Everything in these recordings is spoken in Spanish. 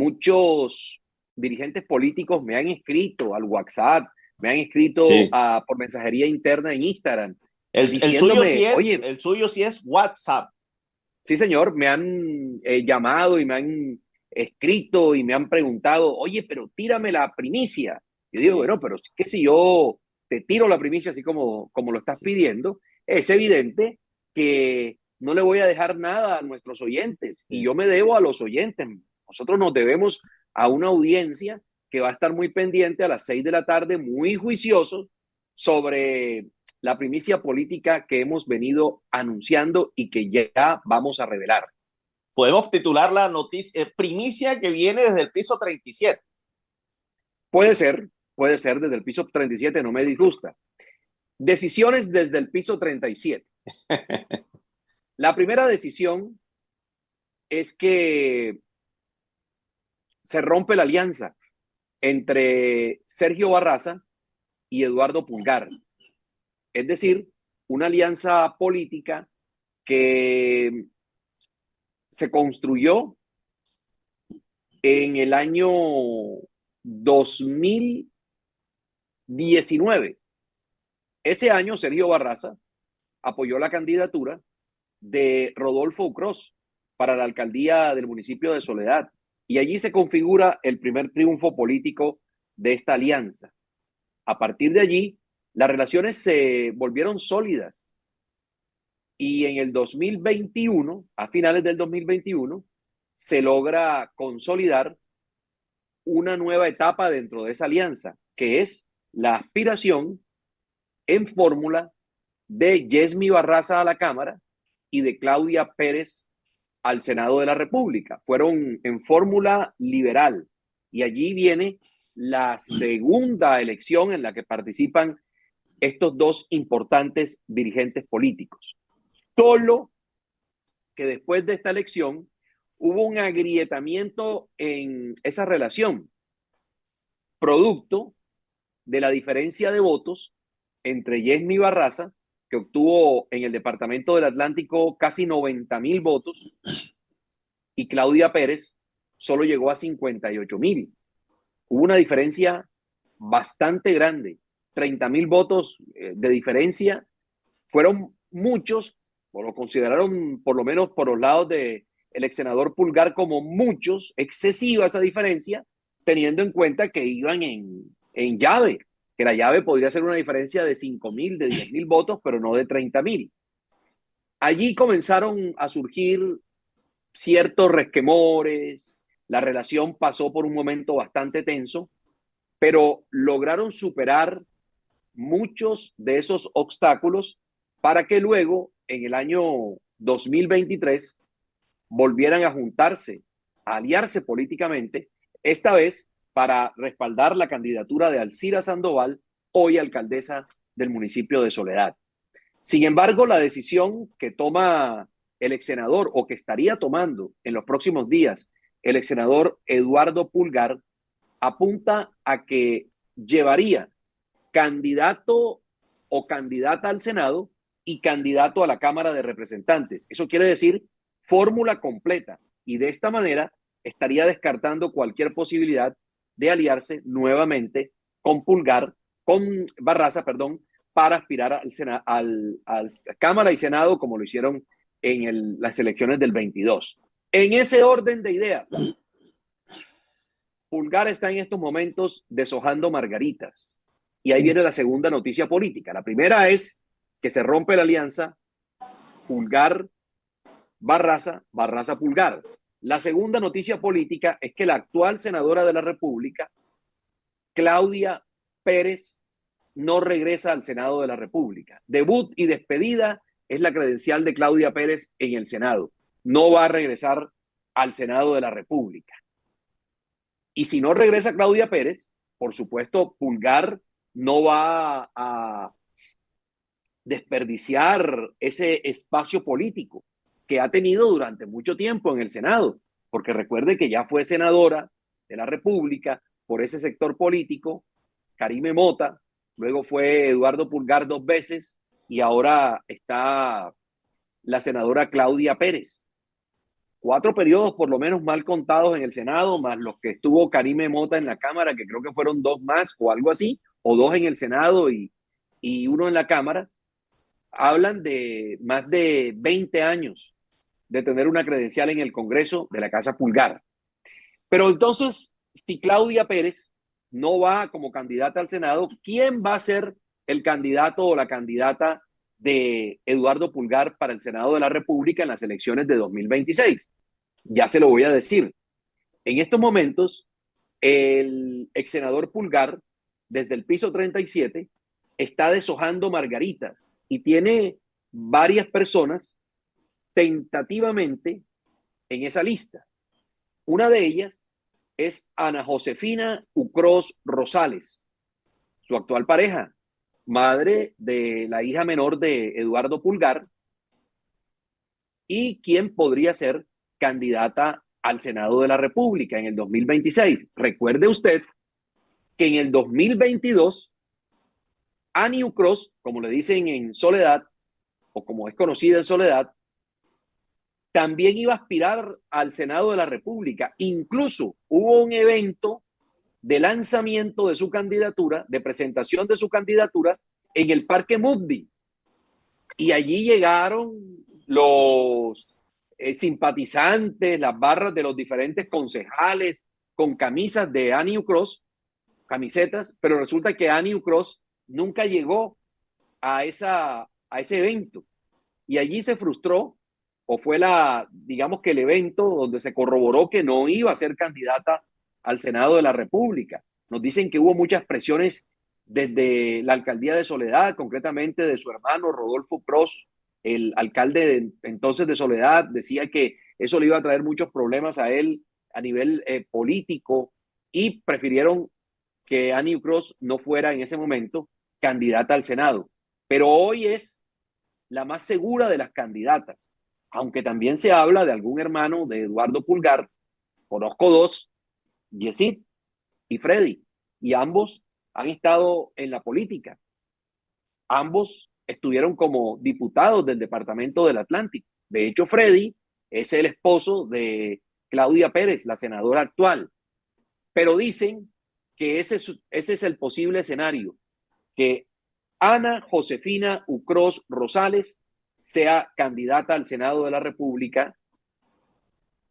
muchos dirigentes políticos me han escrito al WhatsApp, me han escrito Sí. por mensajería interna en Instagram, El suyo sí diciéndome, es, oye, el suyo sí es WhatsApp. sí señor, me han llamado y me han escrito y me han preguntado, oye, pero tírame la primicia. Yo digo, Sí, bueno, pero ¿qué si yo te tiro la primicia así como lo estás sí. pidiendo? Es evidente que no le voy a dejar nada a nuestros oyentes y Sí. yo me debo a los oyentes. Nosotros nos debemos a una audiencia que va a estar muy pendiente a las 6 de la tarde, muy juiciosos sobre la primicia política que hemos venido anunciando y que ya vamos a revelar. Podemos titular la noticia, primicia que viene desde el piso 37. Puede ser desde el piso 37, no me disgusta. Decisiones desde el piso 37. La primera decisión es que se rompe la alianza entre Sergio Barraza y Eduardo Pulgar. Es decir, una alianza política que se construyó en el año 2019. Ese año, Sergio Barraza apoyó la candidatura de Rodolfo Ucros para la alcaldía del municipio de Soledad. Y allí se configura el primer triunfo político de esta alianza. A partir de allí, las relaciones se volvieron sólidas. Y en el 2021, a finales del 2021, se logra consolidar una nueva etapa dentro de esa alianza, que es la aspiración en fórmula de Yesmi Barraza a la Cámara y de Claudia Pérez al Senado de la República. Fueron en fórmula liberal y allí viene la segunda elección en la que participan estos dos importantes dirigentes políticos. Solo que después de esta elección hubo un agrietamiento en esa relación, producto de la diferencia de votos entre Yesmi Barraza, que obtuvo en el departamento del Atlántico casi 90,000 votos, y Claudia Pérez solo llegó a 58,000. Hubo una diferencia bastante grande, 30,000 votos de diferencia. Fueron muchos, o lo consideraron por lo menos por los lados del ex senador Pulgar como muchos, excesiva esa diferencia, teniendo en cuenta que iban en llave, que la llave podría ser una diferencia de 5,000, de 10,000 votos, pero no de 30,000. Allí comenzaron a surgir ciertos resquemores, la relación pasó por un momento bastante tenso, pero lograron superar muchos de esos obstáculos para que luego, en el año 2023, volvieran a juntarse, a aliarse políticamente, esta vez para respaldar la candidatura de Alcira Sandoval, hoy alcaldesa del municipio de Soledad. Sin embargo, la decisión que toma el ex senador o que estaría tomando en los próximos días el ex senador Eduardo Pulgar apunta a que llevaría candidato o candidata al Senado y candidato a la Cámara de Representantes. Eso quiere decir fórmula completa. Y de esta manera estaría descartando cualquier posibilidad de aliarse nuevamente con Pulgar, con Barraza, perdón, para aspirar al Cámara y Senado como lo hicieron en las elecciones del 22. En ese orden de ideas, Pulgar está en estos momentos deshojando margaritas. Y ahí viene la segunda noticia política. La primera es que se rompe la alianza Pulgar-Barraza, Barraza-Pulgar. La segunda noticia política es que la actual senadora de la República, Claudia Pérez, no regresa al Senado de la República. Debut y despedida es la credencial de Claudia Pérez en el Senado. No va a regresar al Senado de la República. Y si no regresa Claudia Pérez, por supuesto, Pulgar no va a desperdiciar ese espacio político que ha tenido durante mucho tiempo en el Senado, porque recuerde que ya fue senadora de la República por ese sector político, Karime Mota, luego fue Eduardo Pulgar 2 veces y ahora está la senadora Claudia Pérez. 4 periodos por lo menos mal contados en el Senado, más los que estuvo Karime Mota en la Cámara, que creo que fueron 2 más o algo así, o 2 en el Senado y 1 en la Cámara, hablan de más de 20 años de tener una credencial en el Congreso de la Casa Pulgar. Pero entonces, si Claudia Pérez no va como candidata al Senado, ¿quién va a ser el candidato o la candidata de Eduardo Pulgar para el Senado de la República en las elecciones de 2026? Ya se lo voy a decir. En estos momentos, el ex senador Pulgar, desde el piso 37, está deshojando margaritas y tiene varias personas tentativamente en esa lista. Una de ellas es Ana Josefina Ucros Rosales, su actual pareja, madre de la hija menor de Eduardo Pulgar, y quien podría ser candidata al Senado de la República en el 2026. Recuerde usted que en el 2022, Annie Ucros, como le dicen en Soledad, o como es conocida en Soledad, también iba a aspirar al Senado de la República. Incluso hubo un evento de lanzamiento de su candidatura, de presentación de su candidatura en el Parque Mugdi. Y allí llegaron los simpatizantes, las barras de los diferentes concejales con camisas de Annie Ucros, camisetas, pero resulta que Annie Ucros nunca llegó a ese evento. Y allí se frustró, o fue digamos que el evento donde se corroboró que no iba a ser candidata al Senado de la República. Nos dicen que hubo muchas presiones desde la alcaldía de Soledad, concretamente de su hermano Rodolfo Pros, el alcalde entonces de Soledad, decía que eso le iba a traer muchos problemas a él a nivel político, y prefirieron que Annie Ucros no fuera en ese momento candidata al Senado. Pero hoy es la más segura de las candidatas, aunque también se habla de algún hermano de Eduardo Pulgar. Conozco 2, Yesid y Freddy, y ambos han estado en la política. Ambos estuvieron como diputados del Departamento del Atlántico. De hecho, Freddy es el esposo de Claudia Pérez, la senadora actual. Pero dicen que ese es el posible escenario, que Ana Josefina Ucros Rosales sea candidata al Senado de la República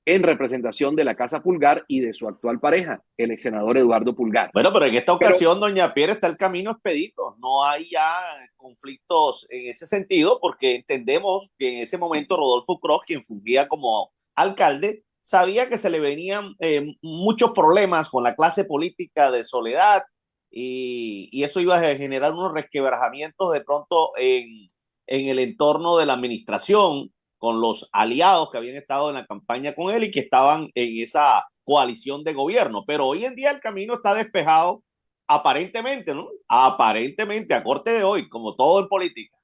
en representación de la Casa Pulgar y de su actual pareja, el ex senador Eduardo Pulgar. Bueno, pero en esta Pero, ocasión, doña Pierre, está el camino expedito. No hay ya conflictos en ese sentido, porque entendemos que en ese momento Rodolfo Cross, quien fungía como alcalde, sabía que se le venían muchos problemas con la clase política de Soledad, y eso iba a generar unos resquebrajamientos de pronto en el entorno de la administración, con los aliados que habían estado en la campaña con él y que estaban en esa coalición de gobierno. Pero hoy en día el camino está despejado, aparentemente, ¿no? Aparentemente, a corte de hoy, como todo en política.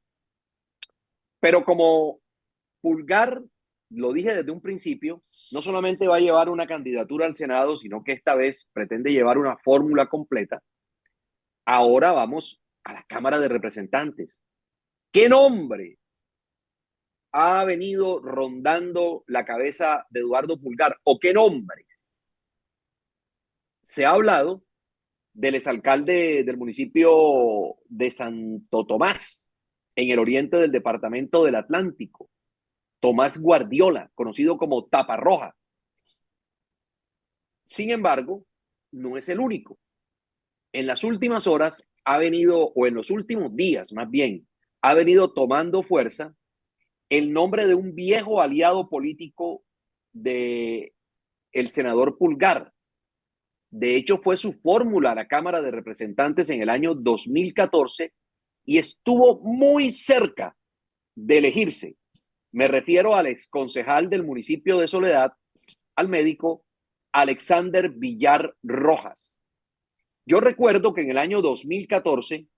pero como Pulgar, lo dije desde un principio, no solamente va a llevar una candidatura al Senado, sino que esta vez pretende llevar una fórmula completa. Ahora vamos a la Cámara de Representantes. ¿Qué nombre ha venido rondando la cabeza de Eduardo Pulgar? ¿O qué nombres? Se ha hablado del exalcalde del municipio de Santo Tomás, en el oriente del departamento del Atlántico, Tomás Guardiola, conocido como Taparroja. Sin embargo, no es el único. En las últimas horas ha venido, o en los últimos días más bien, ha venido tomando fuerza el nombre de un viejo aliado político de el senador Pulgar. De hecho, fue su fórmula a la Cámara de Representantes en el año 2014 y estuvo muy cerca de elegirse. Me refiero al exconcejal del municipio de Soledad, al médico Alexander Villar Rojas. Yo recuerdo que en el año 2014,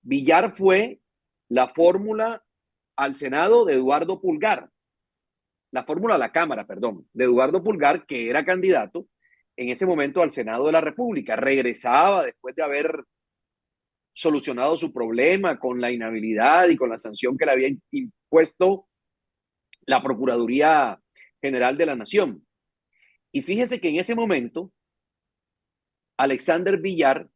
Villar fue la fórmula al Senado de Eduardo Pulgar, la fórmula a la Cámara, perdón, de Eduardo Pulgar, que era candidato en ese momento al Senado de la República. Regresaba después de haber solucionado su problema con la inhabilidad y con la sanción que le había impuesto la Procuraduría general de la nación. Y fíjese que en ese momento, Alexander Villar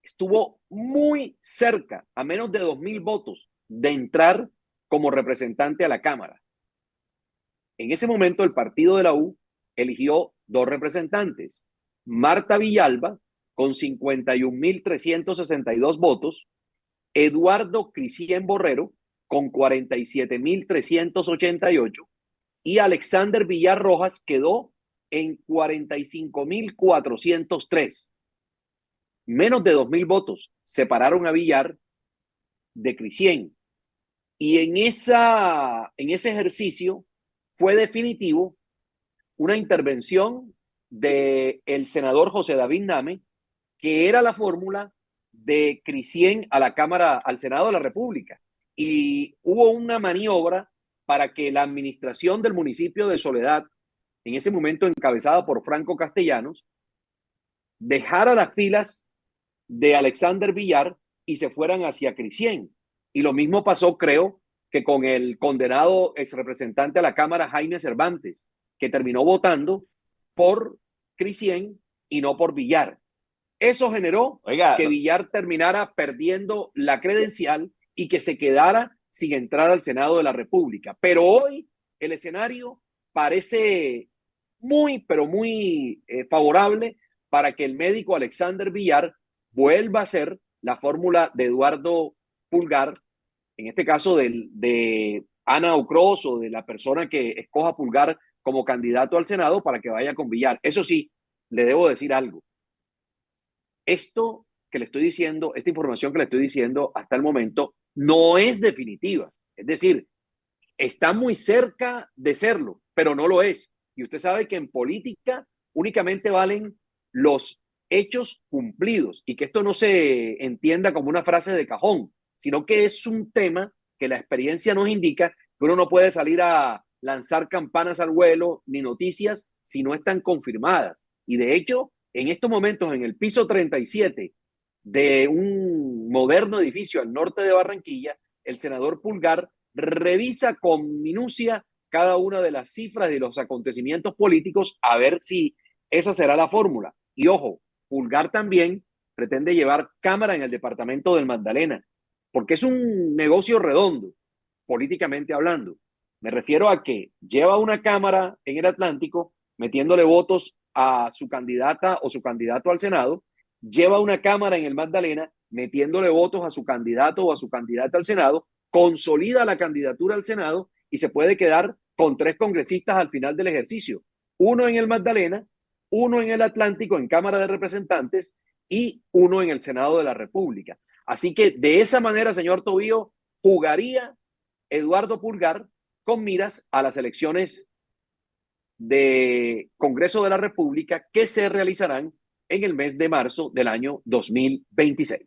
estuvo muy cerca, a menos de 2.000 votos, de entrar como representante a la Cámara. En ese momento, el partido de la U eligió dos representantes, Marta Villalba, con 51.362 votos, Eduardo Crisien Borrero, con 47.388, y Alexander Villar Rojas quedó en 45.403. Menos de 2.000 votos separaron a Villar de Crisien. Y en ese ejercicio fue definitivo una intervención del senador José David Name, que era la fórmula de Crisien a la Cámara, al Senado de la República. Y hubo una maniobra para que la administración del municipio de Soledad, en ese momento encabezada por Franco Castellanos, dejara las filas de Alexander Villar y se fueran hacia Crisien. Y lo mismo pasó, creo, que con el condenado ex representante a la Cámara, Jaime Cervantes, que terminó votando por Crisien y no por Villar. Eso generó que Villar terminara perdiendo la credencial y que se quedara sin entrar al Senado de la República. Pero hoy el escenario parece muy, pero muy favorable para que el médico Alexander Villar vuelva a ser la fórmula de Eduardo Pulgar, en este caso de Ana Ocros o de la persona que escoja Pulgar como candidato al Senado para que vaya con Villar. Eso sí, le debo decir algo. Esto que le estoy diciendo, esta información que le estoy diciendo hasta el momento, no es definitiva. Es decir, está muy cerca de serlo, pero no lo es. Y usted sabe que en política únicamente valen los hechos cumplidos y que esto no se entienda como una frase de cajón, sino que es un tema que la experiencia nos indica que uno no puede salir a lanzar campanas al vuelo ni noticias si no están confirmadas. Y de hecho, en estos momentos, en el piso 37 de un moderno edificio al norte de Barranquilla, el senador Pulgar revisa con minucia cada una de las cifras de los acontecimientos políticos a ver si esa será la fórmula. Y ojo, Pulgar también pretende llevar cámara en el departamento del Magdalena, porque es un negocio redondo, políticamente hablando. Me refiero a que lleva una cámara en el Atlántico metiéndole votos a su candidata o su candidato al Senado, lleva una cámara en el Magdalena metiéndole votos a su candidato o a su candidata al Senado, consolida la candidatura al Senado y se puede quedar con 3 congresistas al final del ejercicio. Uno en el Magdalena, uno en el Atlántico en Cámara de Representantes y uno en el Senado de la República. Así que de esa manera, señor Tobío, jugaría Eduardo Pulgar con miras a las elecciones de Congreso de la República que se realizarán en el mes de marzo del año 2026.